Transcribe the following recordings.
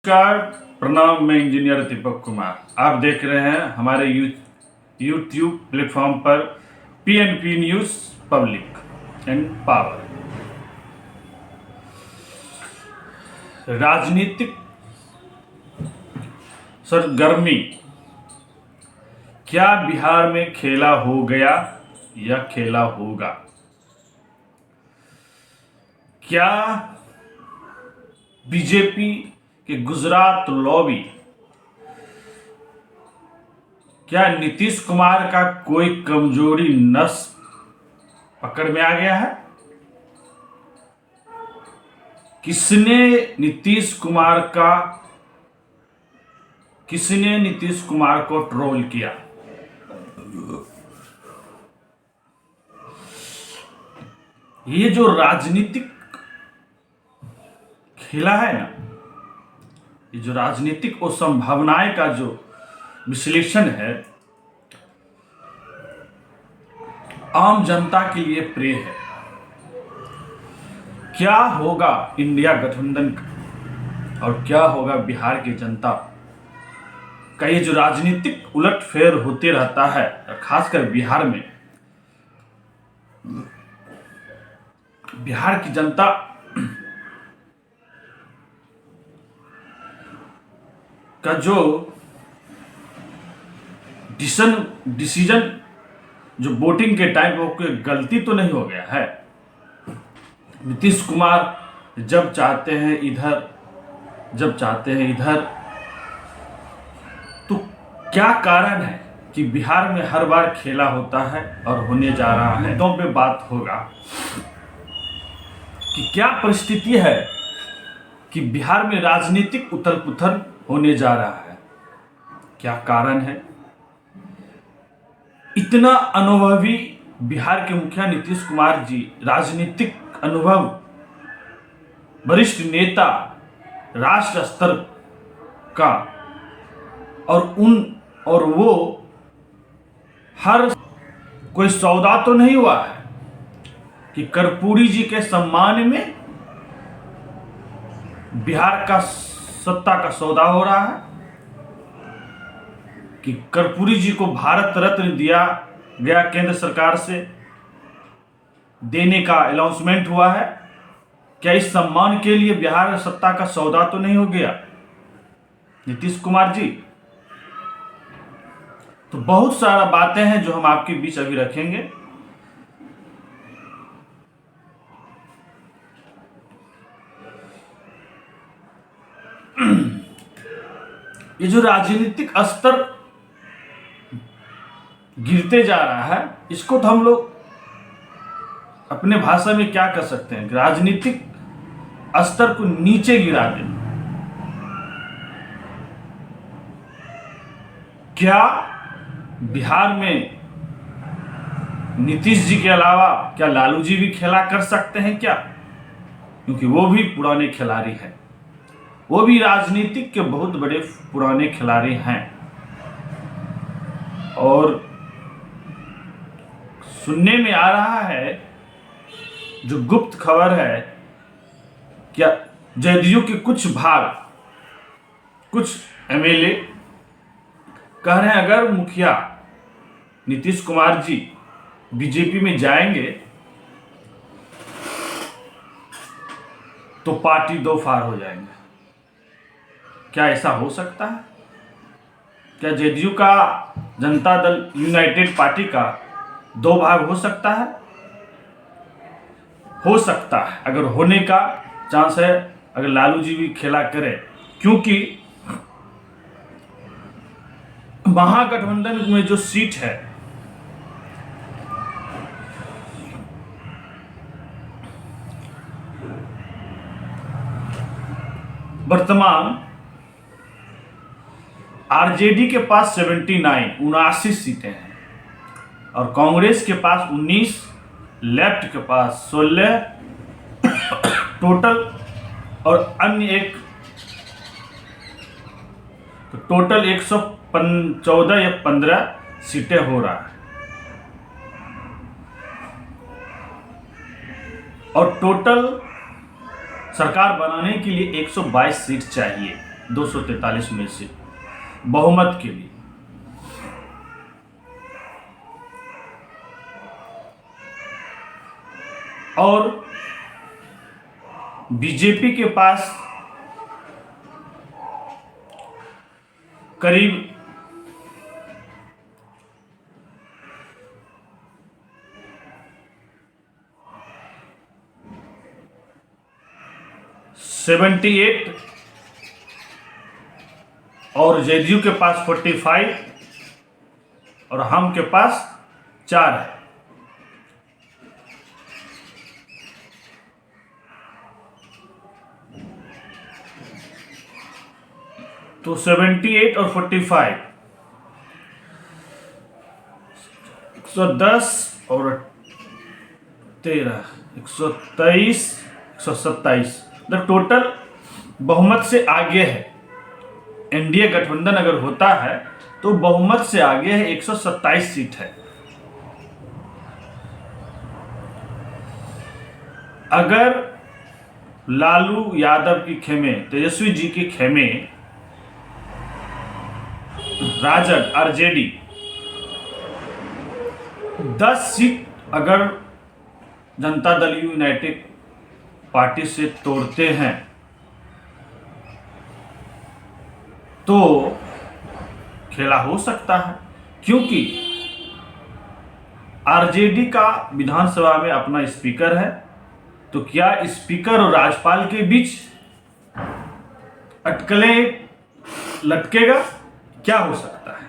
नमस्कार, प्रणाम। मैं इंजीनियर दीपक कुमार। आप देख रहे हैं हमारे यूट्यूब प्लेटफॉर्म पर PNP news public and power. राजनीतिक सरगर्मी क्या बिहार में खेला हो गया या खेला होगा? क्या बीजेपी कि गुजरात लॉबी, क्या नीतीश कुमार का कोई कमजोरी नस पकड़ में आ गया है? किसने नीतीश कुमार को ट्रोल किया? ये जो राजनीतिक खेला है ना, ये जो राजनीतिक और संभावनाएं का जो विश्लेषण है, आम जनता के लिए प्रिय है। क्या होगा इंडिया गठबंधन का और क्या होगा बिहार की जनता का? ये जो राजनीतिक उलटफेर होते रहता है, खासकर बिहार में, बिहार की जनता का जो डिसीजन जो वोटिंग के टाइम पे कोई गलती तो नहीं हो गया है। नीतीश कुमार जब चाहते हैं इधर, जब चाहते हैं इधर, तो क्या कारण है कि बिहार में हर बार खेला होता है और होने जा रहा है? तो पे बात होगा कि क्या परिस्थिति है कि बिहार में राजनीतिक उथल पुथल होने जा रहा है, क्या कारण है? इतना अनुभवी बिहार के मुखिया नीतीश कुमार जी, राजनीतिक अनुभव, वरिष्ठ नेता, राष्ट्र स्तर का, और वो हर कोई सौदा तो नहीं हुआ है कि कर्पूरी जी के सम्मान में बिहार का सत्ता का सौदा हो रहा है, कि कर्पूरी जी को भारत रत्न दिया गया, केंद्र सरकार से देने का अनाउंसमेंट हुआ है। क्या इस सम्मान के लिए बिहार सत्ता का सौदा तो नहीं हो गया नीतीश कुमार जी? तो बहुत सारा बातें हैं जो हम आपके बीच अभी रखेंगे। ये जो राजनीतिक स्तर गिरते जा रहा है, इसको तो हम लोग अपने भाषा में क्या कर सकते हैं? राजनीतिक स्तर को नीचे गिरा दें। क्या बिहार में नीतीश जी के अलावा क्या लालू जी भी खेला कर सकते हैं क्या? क्योंकि वो भी पुराने खिलाड़ी हैं, वो भी राजनीतिक के बहुत बड़े पुराने खिलाड़ी हैं। और सुनने में आ रहा है, जो गुप्त खबर है, क्या जदयू के कुछ एमएलए कह रहे हैं अगर मुखिया नीतीश कुमार जी बीजेपी में जाएंगे तो पार्टी दो फाड़ हो जाएंगे। क्या ऐसा हो सकता है? क्या जदयू का, जनता दल यूनाइटेड पार्टी का दो भाग हो सकता है? हो सकता है, अगर होने का चांस है, अगर लालू जी भी खेला करे, क्योंकि महागठबंधन में जो सीट है, वर्तमान आरजेडी के पास 79 सीटें हैं और कांग्रेस के पास 19, लेफ्ट के पास 16 टोटल, और अन्य एक, तो टोटल 114 या 15 सीटें हो रहा है। और टोटल सरकार बनाने के लिए 122 सीट चाहिए। 243 में से बहुमत के लिए। और बीजेपी के पास करीब 78 और जेडीयू के पास 45 और हम के पास 4 है। तो 78 और 45 110 और 13 123 127 टोटल बहुमत से आगे है। एनडीए गठबंधन अगर होता है तो बहुमत से आगे है, 127 सीट है। अगर लालू यादव की खेमे, तेजस्वी जी की खेमे, राजग आरजेडी 10 सीट अगर जनता दल यूनाइटेड पार्टी से तोड़ते हैं तो खेला हो सकता है, क्योंकि आरजेडी का विधानसभा में अपना स्पीकर है। तो क्या स्पीकर और राज्यपाल के बीच अटकलें लटकेगा? क्या हो सकता है?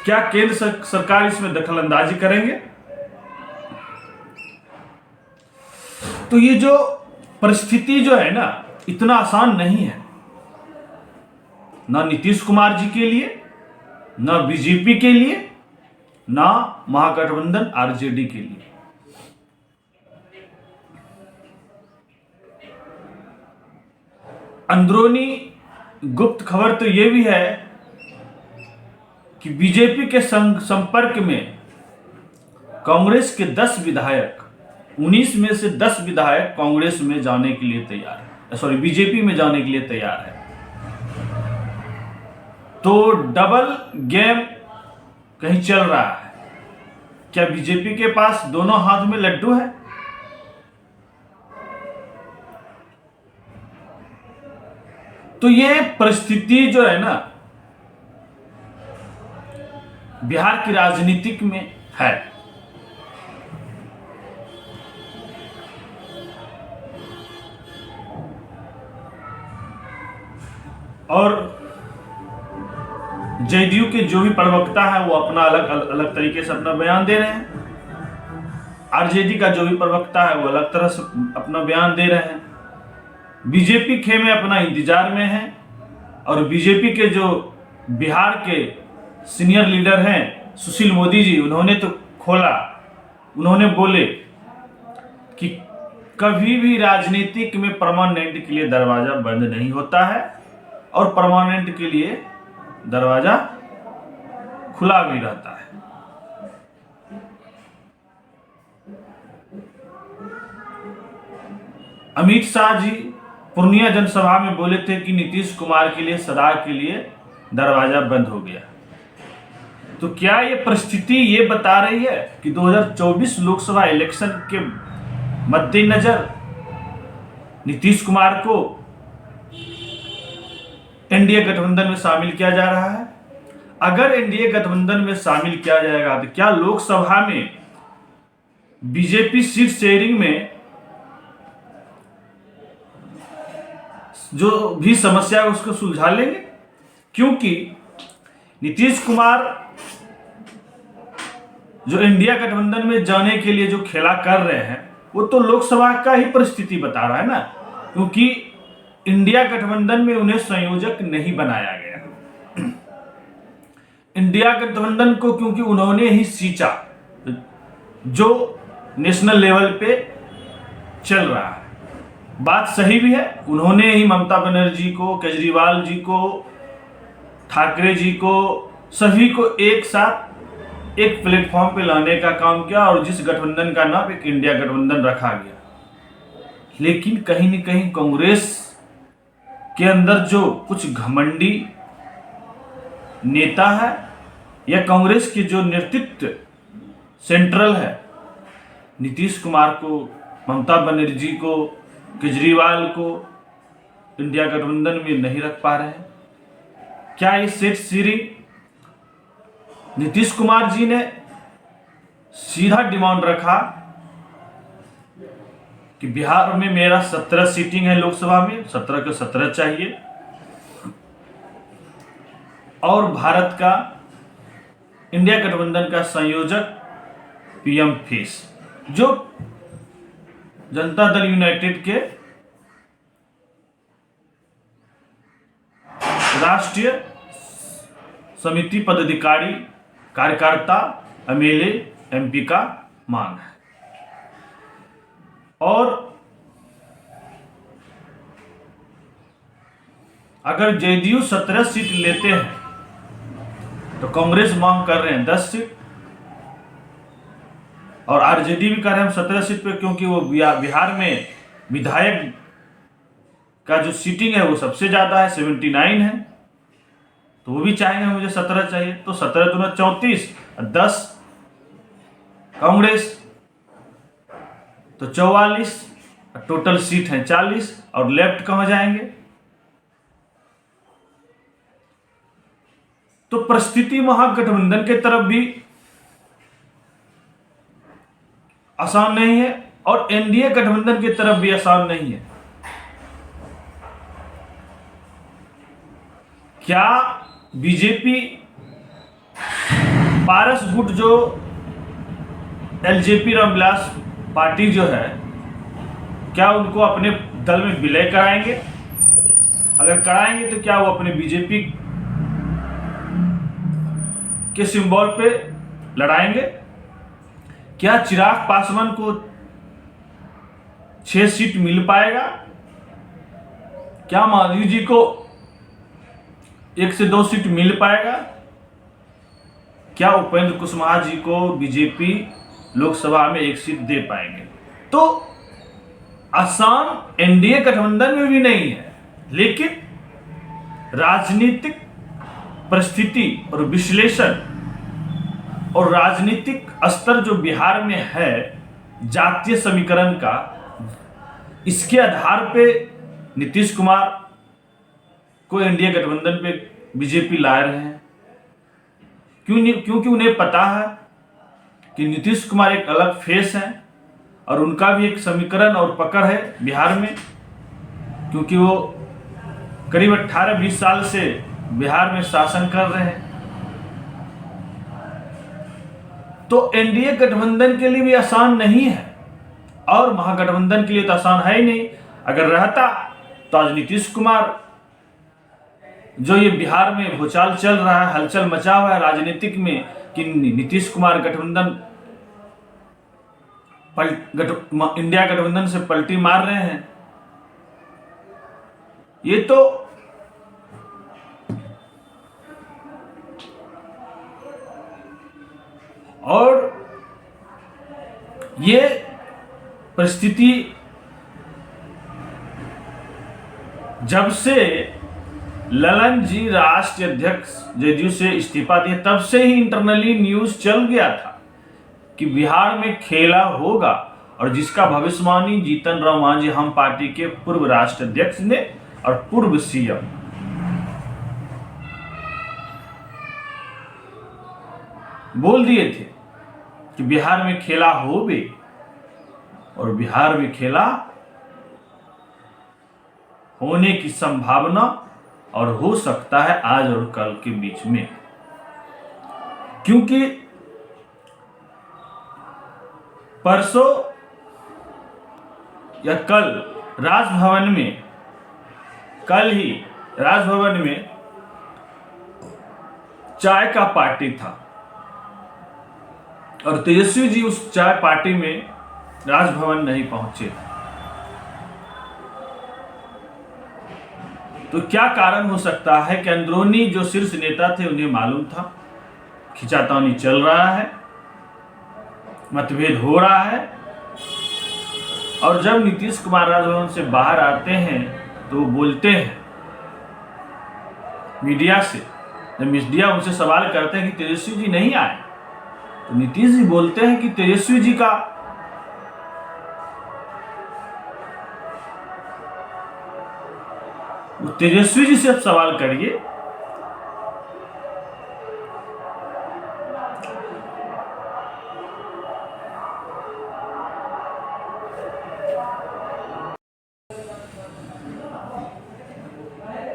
क्या केंद्र सरकार इसमें दखलंदाजी करेंगे? तो ये जो परिस्थिति जो है ना, इतना आसान नहीं है, ना नीतीश कुमार जी के लिए, ना बीजेपी के लिए, ना महागठबंधन आरजेडी के लिए। अंदरूनी गुप्त खबर तो ये भी है कि बीजेपी के संपर्क में कांग्रेस के 10 विधायक, 19 में से 10 विधायक कांग्रेस में जाने के लिए तैयार है, सॉरी बीजेपी में जाने के लिए तैयार है। तो डबल गेम कहीं चल रहा है। क्या बीजेपी के पास दोनों हाथ में लड्डू है? तो ये परिस्थिति जो है ना, बिहार की राजनीतिक में है। और जेडीयू के जो भी प्रवक्ता है वो अपना अलग तरीके से अपना बयान दे रहे हैं। आरजेडी का जो भी प्रवक्ता है वो अलग तरह से अपना बयान दे रहे हैं। बीजेपी खेमे अपना इंतजार में है। और बीजेपी के जो बिहार के सीनियर लीडर हैं सुशील मोदी जी, उन्होंने तो खोला, उन्होंने बोले कि कभी भी राजनीतिक में परमानेंट के लिए दरवाजा बंद नहीं होता है और परमानेंट के लिए दरवाजा खुला भी रहता है। अमित शाह जी पूर्णिया जनसभा में बोले थे कि नीतीश कुमार के लिए सदा के लिए दरवाजा बंद हो गया। तो क्या ये परिस्थिति ये बता रही है कि 2024 लोकसभा इलेक्शन के मद्देनजर नीतीश कुमार को एनडीए गठबंधन में शामिल किया जा रहा है? अगर एनडीए गठबंधन में शामिल किया जाएगा तो क्या लोकसभा में बीजेपी सीट शेयरिंग में जो भी समस्या है उसको सुलझा लेंगे? क्योंकि नीतीश कुमार जो इंडिया गठबंधन में जाने के लिए जो खेला कर रहे हैं वो तो लोकसभा का ही परिस्थिति बता रहा है ना, क्योंकि इंडिया गठबंधन में उन्हें संयोजक नहीं बनाया गया। इंडिया गठबंधन को क्योंकि उन्होंने ही सींचा जो नेशनल लेवल पे चल रहा है। बात सही भी है, उन्होंने ही ममता बनर्जी को, केजरीवाल जी को, ठाकरे जी को, सभी को एक साथ एक प्लेटफॉर्म पे लाने का काम किया और जिस गठबंधन का नाम एक इंडिया गठबंधन रखा गया। लेकिन कहीं न कहीं कांग्रेस के अंदर जो कुछ घमंडी नेता है या कांग्रेस के जो नेतृत्व सेंट्रल है, नीतीश कुमार को, ममता बनर्जी को, केजरीवाल को इंडिया गठबंधन में नहीं रख पा रहे हैं। क्या ये सेठ श्री नीतीश कुमार जी ने सीधा डिमांड रखा कि बिहार में मेरा 17 सीटिंग है, लोकसभा में 17 के 17 चाहिए, और भारत का इंडिया गठबंधन का संयोजक पीएम फेस, जो जनता दल यूनाइटेड के राष्ट्रीय समिति पदाधिकारी, कार्यकर्ता, एमएलए, एमपी का मांग है। और अगर जेडीयू 17 सीट लेते हैं तो कांग्रेस मांग कर रहे हैं 10 सीट, और आरजेडी भी कर रहे हैं हम 17 सीट पे, क्योंकि वो बिहार में विधायक का जो सीटिंग है वो सबसे ज्यादा है, 79 है, तो वो भी चाहेंगे मुझे 17 चाहिए। तो 17 दूना 34, 10 कांग्रेस, तो 44, टोटल सीट है 40, और लेफ्ट कहां जाएंगे? तो परिस्थिति महागठबंधन के तरफ भी आसान नहीं है और एनडीए गठबंधन की तरफ भी आसान नहीं है। क्या बीजेपी पारस गुट जो एलजेपी रामविलास पार्टी जो है, क्या उनको अपने दल में विलय कराएंगे? अगर कराएंगे तो क्या वो अपने बीजेपी के सिंबल पे लड़ाएंगे? क्या चिराग पासवान को 6 सीट मिल पाएगा? क्या माधवी जी को 1 से 2 सीट मिल पाएगा? क्या उपेंद्र कुशवाहा जी को बीजेपी लोकसभा में 1 सीट दे पाएंगे? तो आसान एनडीए गठबंधन में भी नहीं है, लेकिन राजनीतिक परिस्थिति और विश्लेषण और राजनीतिक स्तर जो बिहार में है, जातीय समीकरण का, इसके आधार पे नीतीश कुमार को एनडीए गठबंधन पे बीजेपी ला रहे हैं। क्योंकि उन्हें पता है कि नीतीश कुमार एक अलग फेस है और उनका भी एक समीकरण और पकड़ है बिहार में, क्योंकि वो करीब 18-20 साल से बिहार में शासन कर रहे हैं। तो एनडीए गठबंधन के लिए भी आसान नहीं है और महागठबंधन के लिए तो आसान है ही नहीं। अगर रहता तो आज नीतीश कुमार, जो ये बिहार में भूचाल चल रहा है, हलचल मचा हुआ है राजनीतिक में कि नीतीश कुमार गठबंधन इंडिया गठबंधन से पलटी मार रहे हैं, ये तो और ये परिस्थिति जब से ललन जी राष्ट्रीय अध्यक्ष जेडीयू से इस्तीफा दिए, तब से ही इंटरनली न्यूज चल गया था कि बिहार में खेला होगा, और जिसका भविष्यवाणी जीतन राम मांझी, हम पार्टी के पूर्व राष्ट्रीय अध्यक्ष ने और पूर्व सीएम, बोल दिए थे कि बिहार में खेला होवे, और बिहार में खेला होने की संभावना और हो सकता है आज और कल के बीच में, क्योंकि परसों या कल राजभवन में, कल ही राजभवन में चाय का पार्टी था और तेजस्वी जी उस चाय पार्टी में राजभवन नहीं पहुंचे। तो क्या कारण हो सकता है कि अंदरूनी जो शीर्ष नेता थे उन्हें मालूम था खिंचातानी चल रहा है, मतभेद हो रहा है, और जब नीतीश कुमार राजभवन से बाहर आते हैं तो वो बोलते हैं मीडिया से, जब मीडिया उनसे सवाल करते हैं कि तेजस्वी जी नहीं आए, तो नीतीश जी बोलते हैं कि तेजस्वी जी का तेजस्वी जी से आप सवाल करिए।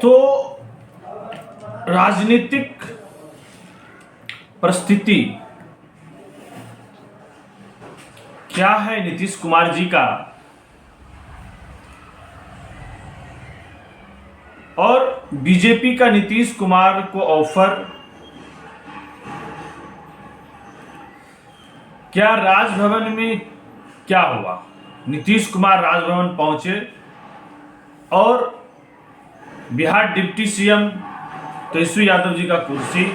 तो राजनीतिक परिस्थिति क्या है नीतीश कुमार जी का, और बीजेपी का नीतीश कुमार को ऑफर, क्या राजभवन में क्या हुआ? नीतीश कुमार राजभवन पहुंचे और बिहार डिप्टी सीएम तेजस्वी यादव जी का कुर्सी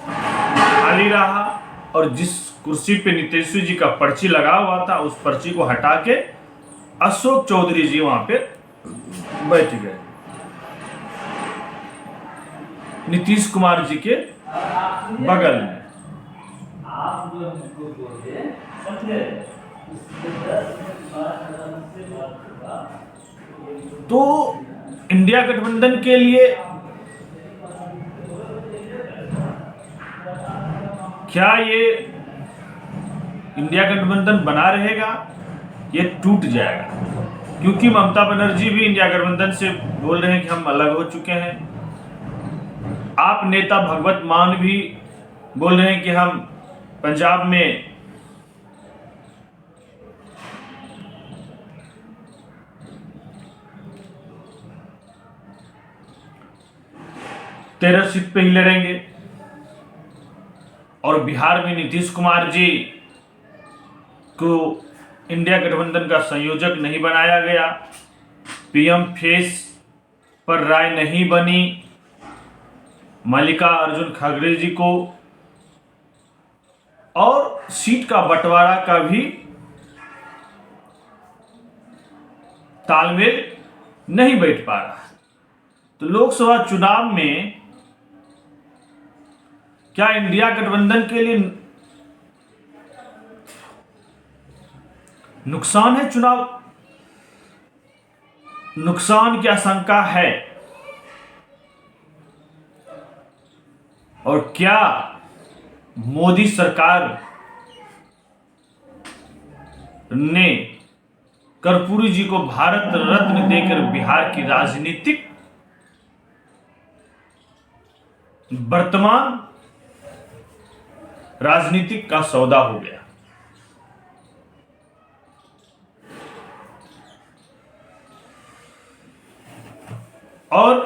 खाली रहा, और जिस कुर्सी पे तेजस्वी जी का पर्ची लगा हुआ था, उस पर्ची को हटा के अशोक चौधरी जी वहां पे बैठ गए नीतीश कुमार जी के बगल में। तो इंडिया गठबंधन के लिए क्या ये इंडिया गठबंधन बना रहेगा, ये टूट जाएगा? क्योंकि ममता बनर्जी भी इंडिया गठबंधन से बोल रहे हैं कि हम अलग हो चुके हैं। आप नेता भगवत मान भी बोल रहे हैं कि हम पंजाब में तेरह सीट पे ही लड़ेंगे, और बिहार में नीतीश कुमार जी को इंडिया गठबंधन का संयोजक नहीं बनाया गया, पीएम फेस पर राय नहीं बनी मल्लिकार्जुन खड़गे जी को, और सीट का बंटवारा का भी तालमेल नहीं बैठ पा रहा। तो लोकसभा चुनाव में क्या इंडिया गठबंधन के लिए नुकसान है? चुनाव नुकसान की आशंका है, और क्या मोदी सरकार ने कर्पूरी जी को भारत रत्न देकर बिहार की राजनीतिक वर्तमान राजनीतिक का सौदा हो गया? और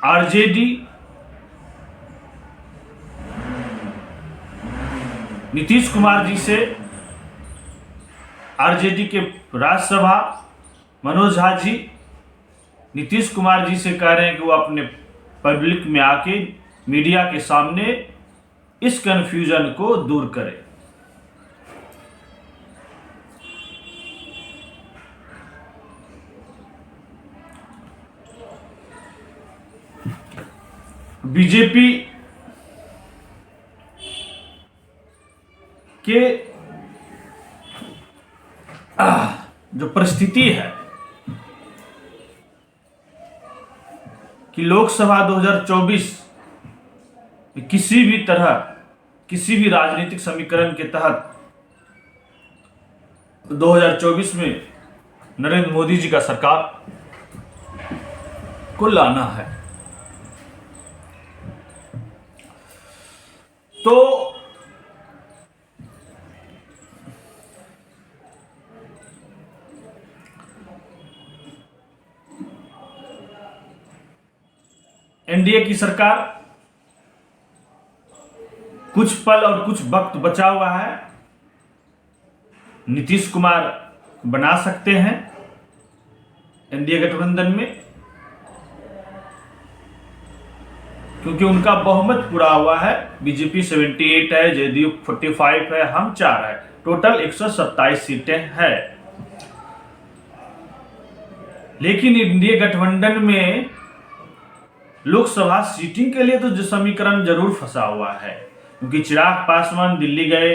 आरजेडी नीतीश कुमार जी से, आरजेडी के राज्यसभा मनोज झा जी नीतीश कुमार जी से कह रहे हैं कि वो अपने पब्लिक में आके मीडिया के सामने इस कंफ्यूजन को दूर करें। बीजेपी के जो परिस्थिति है कि लोकसभा 2024 किसी भी तरह, किसी भी राजनीतिक समीकरण के तहत 2024 में नरेंद्र मोदी जी का सरकार को लाना है। तो एनडीए की सरकार कुछ पल और कुछ वक्त बचा हुआ है, नीतीश कुमार बना सकते हैं एनडीए गठबंधन में, क्योंकि उनका बहुमत पूरा हुआ है। बीजेपी 78 है, जेडीयू 45 है, हम 4 है, टोटल 127 सीटें हैं। लेकिन इंडिया गठबंधन में लोकसभा सीटिंग के लिए तो जो समीकरण जरूर फंसा हुआ है, क्योंकि चिराग पासवान दिल्ली गए,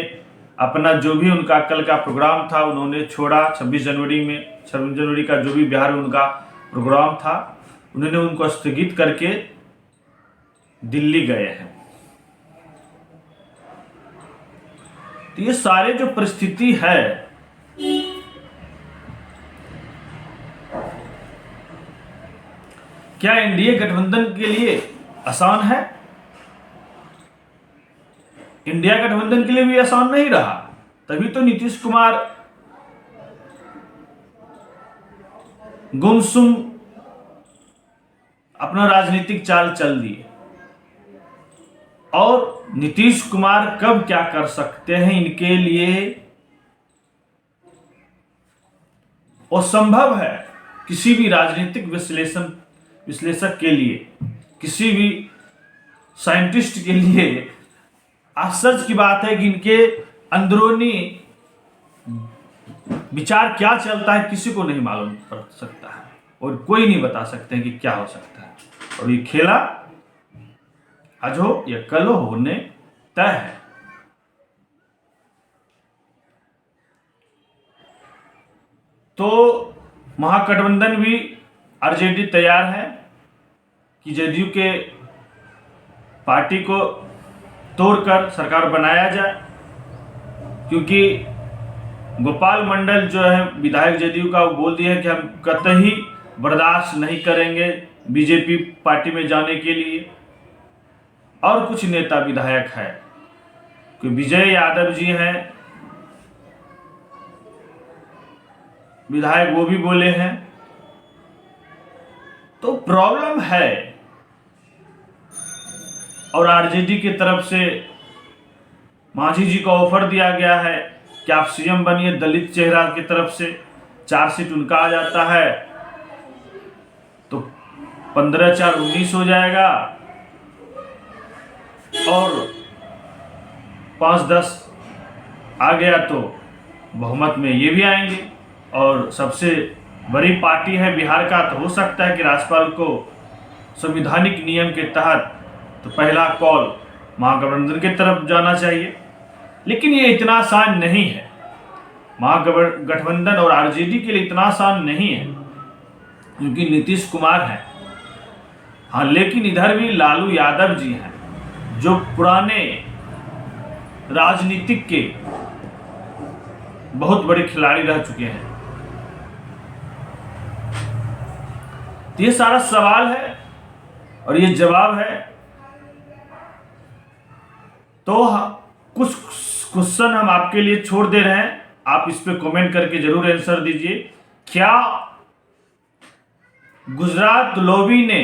अपना जो भी उनका कल का प्रोग्राम था उन्होंने छोड़ा। 26 जनवरी का जो भी बिहार में उनका प्रोग्राम था उन्होंने उनको स्थगित करके दिल्ली गए हैं। तो ये सारे जो परिस्थिति है, क्या एनडीए गठबंधन के लिए आसान है? इंडिया गठबंधन के लिए भी आसान नहीं रहा। तभी तो नीतीश कुमार गुमसुम अपना राजनीतिक चाल चल दिए। और नीतीश कुमार कब क्या कर सकते हैं इनके लिए असंभव है। किसी भी राजनीतिक विश्लेषक के लिए, किसी भी साइंटिस्ट के लिए आश्चर्य की बात है कि इनके अंदरूनी विचार क्या चलता है किसी को नहीं मालूम पड़ सकता है, और कोई नहीं बता सकते हैं कि क्या हो सकता है। और ये खेला आज हो या कल हो होने तय है। तो महागठबंधन भी आरजेडी तैयार है कि जदयू के पार्टी को तोड़कर सरकार बनाया जाए, क्योंकि गोपाल मंडल जो है विधायक जदयू का, वो बोल दिया है कि हम कतई बर्दाश्त नहीं करेंगे बीजेपी पार्टी में जाने के लिए। और कुछ नेता विधायक है कि विजय यादव जी हैं विधायक, वो भी बोले हैं। तो प्रॉब्लम है। और आरजेडी की तरफ से मांझी जी को ऑफर दिया गया है कि आप सीएम बनिए, दलित चेहरा की तरफ से 4 सीट उनका आ जाता है तो 15-4-19 हो जाएगा, और 5-10 आ गया तो बहुमत में ये भी आएंगे। और सबसे बड़ी पार्टी है बिहार का, तो हो सकता है कि राज्यपाल को संवैधानिक नियम के तहत तो पहला कॉल महागठबंधन की तरफ जाना चाहिए। लेकिन ये इतना आसान नहीं है, महागठबंधन और आरजेडी के लिए इतना आसान नहीं है, क्योंकि नीतीश कुमार है। हाँ, लेकिन इधर भी लालू यादव जी हैं जो पुराने राजनीतिक के बहुत बड़े खिलाड़ी रह चुके हैं। तो ये सारा सवाल है और ये जवाब है। तो कुछ क्वेश्चन हम आपके लिए छोड़ दे रहे हैं, आप इस पे कमेंट करके जरूर आंसर दीजिए। क्या गुजरात लॉबी ने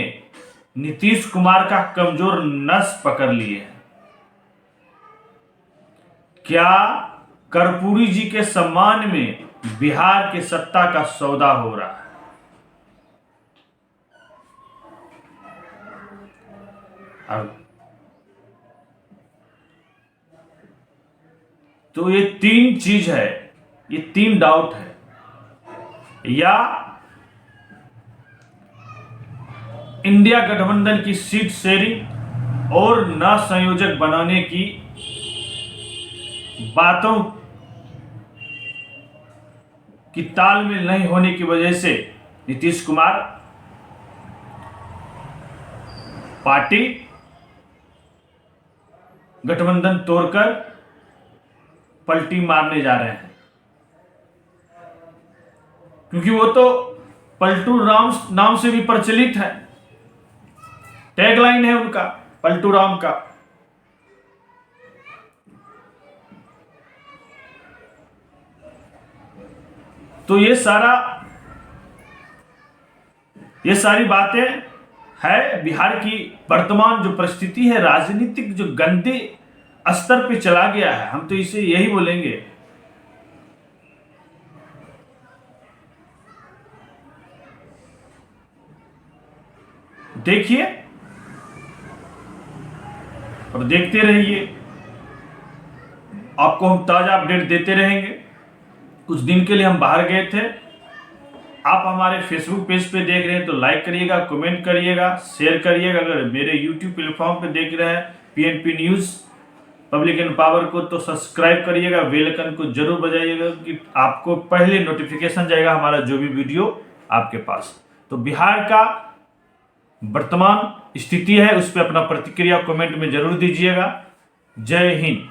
नीतीश कुमार का कमजोर नस पकड़ लिए है? क्या कर्पूरी जी के सम्मान में बिहार के सत्ता का सौदा हो रहा है? तो ये 3 चीज है, ये 3 डाउट है। या इंडिया गठबंधन की सीट शेयरिंग और न संयोजक बनाने की बातों की तालमेल नहीं होने की वजह से नीतीश कुमार पार्टी गठबंधन तोड़कर पलटी मारने जा रहे हैं, क्योंकि वो तो पलटू राम नाम से भी प्रचलित है, टैगलाइन है उनका पलटू राम का। तो ये सारी बातें है। बिहार की वर्तमान जो परिस्थिति है, राजनीतिक जो गंदे स्तर पे चला गया है, हम तो इसे यही बोलेंगे। देखिए और देखते रहिए, आपको हम ताजा अपडेट देते रहेंगे। कुछ दिन के लिए हम बाहर गए थे, आप हमारे फेसबुक पेज पे देख रहे हैं तो लाइक करिएगा, कमेंट करिएगा, शेयर करिएगा। अगर मेरे यूट्यूब प्लेटफॉर्म पे देख रहे हैं PNP news public and power को, तो सब्सक्राइब करिएगा, बेल आइकन को जरूर बजाइएगा कि आपको पहले नोटिफिकेशन जाएगा हमारा जो भी वीडियो आपके पास। तो बिहार का वर्तमान स्थिति है उस पर अपना प्रतिक्रिया कमेंट में जरूर दीजिएगा। जय हिंद।